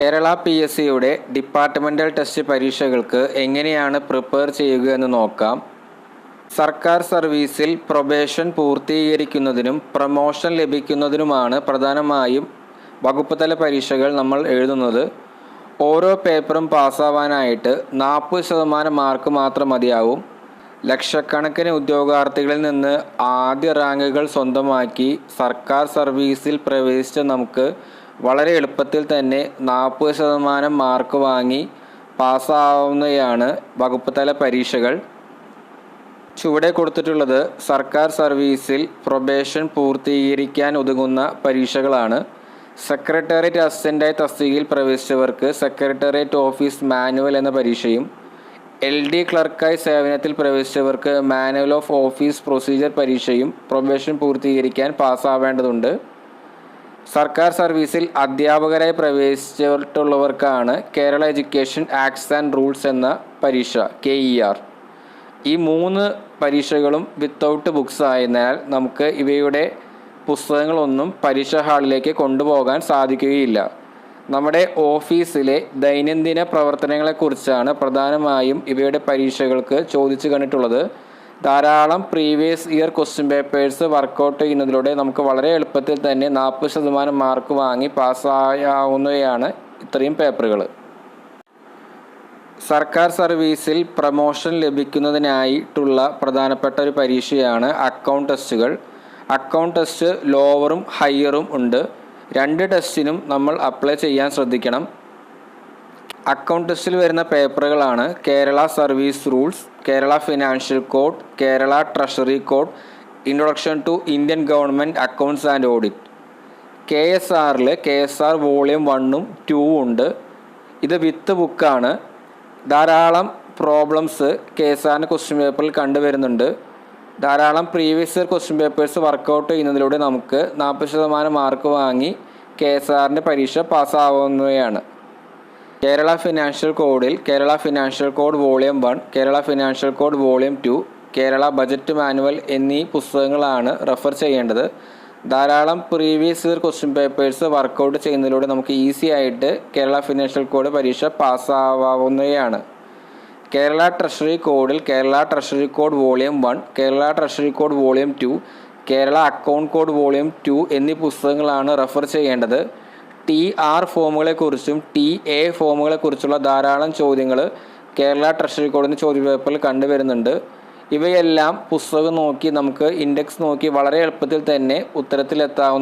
Kerala PSCയുടെ departmental test പരീക്ഷകൾക്ക് എങ്ങനെയാണ് prepare ചെയ്യുക എന്ന് നോക്കാം. സർക്കാർ സർവീസിൽ പ്രൊബേഷൻ പൂർത്തീകരിക്കുന്നതിനും പ്രമോഷൻ ലഭിക്കുന്നതിനുമാണ് പ്രധാനമായും വകുപ്പ് തല പരീക്ഷകൾ നമ്മൾ എഴുതുന്നത്. ഓരോ പേപ്പറും പാസ്സാവാനായിട്ട് 40% മാർക്ക് മാത്രം മതിയാവും. ലക്ഷക്കണക്കിന് ഉദ്യോഗാർത്ഥികളിൽ നിന്ന് ആദ്യ റാങ്കുകൾ സ്വന്തമാക്കി സർക്കാർ സർവീസിൽ പ്രവേശിച്ച നമുക്ക് വളരെ എളുപ്പത്തിൽ തന്നെ 40% മാർക്ക് വാങ്ങി പാസ്സാവുന്നതാണ് വകുപ്പ് തല പരീക്ഷകൾ. ചുവടെ കൊടുത്തിട്ടുള്ളത് സർക്കാർ സർവീസിൽ പ്രൊബേഷൻ പൂർത്തീകരിക്കാൻ ഉതകുന്ന പരീക്ഷകളാണ്. സെക്രട്ടേറിയറ്റ് അസിസ്റ്റൻ്റായി തസ്തികയിൽ പ്രവേശിച്ചവർക്ക് സെക്രട്ടേറിയറ്റ് ഓഫീസ് മാനുവൽ എന്ന പരീക്ഷയും, LD ക്ലർക്കായി സേവനത്തിൽ പ്രവേശിച്ചവർക്ക് മാനുവൽ ഓഫ് ഓഫീസ് പ്രൊസീജിയർ പരീക്ഷയും പ്രൊബേഷൻ പൂർത്തീകരിക്കാൻ പാസ്സാവേണ്ടതുണ്ട്. സർക്കാർ സർവീസിൽ അധ്യാപകരായി പ്രവേശിച്ചിട്ടുള്ളവർക്കാണ് Kerala education acts and rules എന്ന പരീക്ഷ, KER. ഈ 3 പരീക്ഷകളും വിത്തൗട്ട് ബുക്സ് ആയതിനാൽ നമുക്ക് ഇവയുടെ പുസ്തകങ്ങളൊന്നും പരീക്ഷാ ഹാളിലേക്ക് കൊണ്ടുപോകാൻ സാധിക്കുകയില്ല. നമ്മുടെ ഓഫീസിലെ ദൈനംദിന പ്രവർത്തനങ്ങളെക്കുറിച്ചാണ് പ്രധാനമായും ഇവയുടെ പരീക്ഷകൾക്ക് ചോദിച്ചു കണ്ടിട്ടുള്ളത്. ധാരാളം previous year question papers work out ചെയ്യുന്നതിലൂടെ നമുക്ക് വളരെ എളുപ്പത്തിൽ തന്നെ 40% മാർക്ക് വാങ്ങി പാസ്സായാവുന്നവയാണ് ഇത്രയും പേപ്പറുകൾ. സർക്കാർ സർവീസിൽ പ്രമോഷൻ ലഭിക്കുന്നതിനായിട്ടുള്ള പ്രധാനപ്പെട്ട ഒരു പരീക്ഷയാണ് അക്കൗണ്ട് ടെസ്റ്റുകൾ. അക്കൗണ്ട് ടെസ്റ്റ് ലോവറും ഹയറും ഉണ്ട്. 2 ടെസ്റ്റിനും നമ്മൾ അപ്ലൈ ചെയ്യാൻ ശ്രദ്ധിക്കണം. അക്കൗണ്ട് ടെസ്റ്റിൽ വരുന്ന പേപ്പറുകളാണ് Kerala service rules, Kerala financial code, Kerala treasury code, introduction to Indian government accounts and audit. KSRൽ KSR വോളിയം 1ഉം 2ഉം ഉണ്ട്. ഇത് വിത്ത് ബുക്കാണ്. ധാരാളം പ്രോബ്ലംസ് KSRൻ്റെ ക്വസ്റ്റ്യൻ പേപ്പറിൽ കണ്ടുവരുന്നുണ്ട്. ധാരാളം previous year question papers work out ചെയ്യുന്നതിലൂടെ നമുക്ക് 40% മാർക്ക് വാങ്ങി KSRൻ്റെ പരീക്ഷ പാസ്സാവുന്നവയാണ്. കേരള ഫിനാൻഷ്യൽ കോഡിൽ Kerala financial code volume 1, Kerala financial code volume 2, Kerala budget manual എന്നീ പുസ്തകങ്ങളാണ് റെഫർ ചെയ്യേണ്ടത്. ധാരാളം previous year question papers work out ചെയ്യുന്നതിലൂടെ നമുക്ക് ഈസി ആയിട്ട് കേരള ഫിനാൻഷ്യൽ കോഡ് പരീക്ഷ പാസ്സാവുന്നവയാണ്. കേരള ട്രഷറി കോഡിൽ Kerala treasury code volume 1, Kerala treasury code volume 2, Kerala account code volume 2 എന്നീ പുസ്തകങ്ങളാണ് റെഫർ ചെയ്യേണ്ടത്. TR ഫോമുകളെക്കുറിച്ചും TA ഫോമുകളെക്കുറിച്ചുള്ള ധാരാളം ചോദ്യങ്ങൾ കേരള ട്രഷറി കോഡിൻ്റെ ചോദ്യപേപ്പറിൽ കണ്ടുവരുന്നുണ്ട്. ഇവയെല്ലാം പുസ്തകം നോക്കി നമുക്ക് ഇൻഡെക്സ് നോക്കി വളരെ എളുപ്പത്തിൽ തന്നെ ഉത്തരത്തിലെത്താവുന്ന